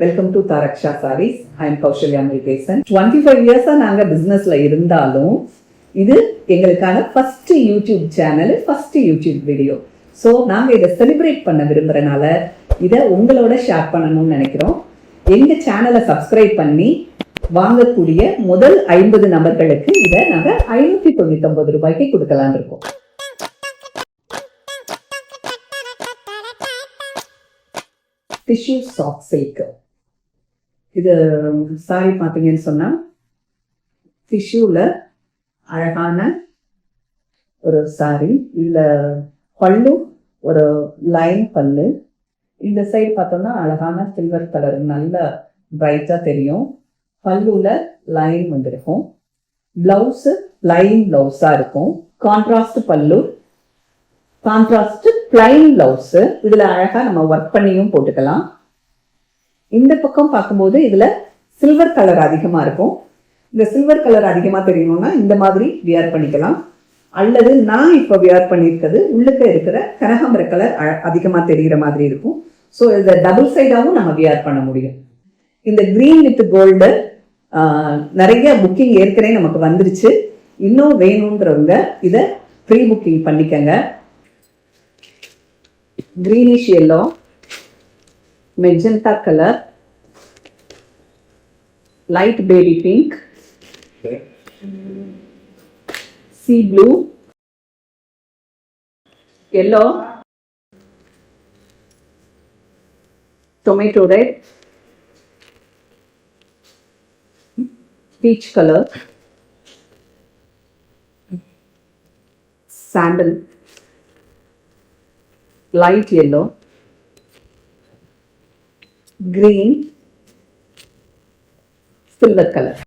Welcome to Taraksha Sarees. I am Kausalya Murugesan. 25 இயர்ஸா நாங்க பிசினஸ்ல இருந்தாலும் இது எங்களுக்கான first YouTube channel, first YouTube video. So நாங்கள் இதை செலிப்ரேட் பண்ண விரும்புறனால இதை உங்களோட ஷேர் பண்ணணும்னு நினைக்கிறோம். எங்க சேனலை சப்ஸ்கிரைப் பண்ணி வாங்கக்கூடிய முதல் 50 நபர்களுக்கு இதை நாங்கள் 599 ரூபாய்க்கு கொடுக்கலான் இருக்கோம். Tissue soft silk. இது சாரி பார்த்தீங்கன்னு சொன்னால் டிஷ்யூவில் அழகான ஒரு சாரி. இதில் பல்லு ஒரு லைன் பல்லு. இந்த சைடு பார்த்தோம்னா அழகான சில்வர் கலர் நல்ல பிரைட்டாக தெரியும். பல்லுல லைன் வந்துருக்கும். பிளவுஸு லைன் பிளவுஸாக இருக்கும். கான்ட்ராஸ்ட் பல்லு, கான்ட்ராஸ்ட் பிளைன் பிளவுஸு. இதில் அழகாக நம்ம ஒர்க் பண்ணியும் போட்டுக்கலாம். இந்த பக்கம் பார்க்கும்போது இதில் சில்வர் கலர் அதிகமாக இருக்கும். இந்த சில்வர் கலர் அதிகமாக தெரியணும்னா இந்த மாதிரி வியர் பண்ணிக்கலாம். அல்லது நான் இப்போ வியர் பண்ணியிருக்கிறது உள்ளுக்க இருக்கிற கனகாம்பர கலர் அதிகமாக தெரிகிற மாதிரி இருக்கும். ஸோ இதை டபுள் சைடாகவும் நம்ம வியர் பண்ண முடியும். இந்த கிரீன் வித் கோல்டு நிறைய புக்கிங் ஏற்கனவே நமக்கு வந்துருச்சு. இன்னும் வேணுன்றவங்க இதை ப்ரீ புக்கிங் பண்ணிக்கங்க. Greenish yellow, magenta colour, light baby pink, sea blue, yellow, tomato red, peach color, sandal, light yellow, green, silver color.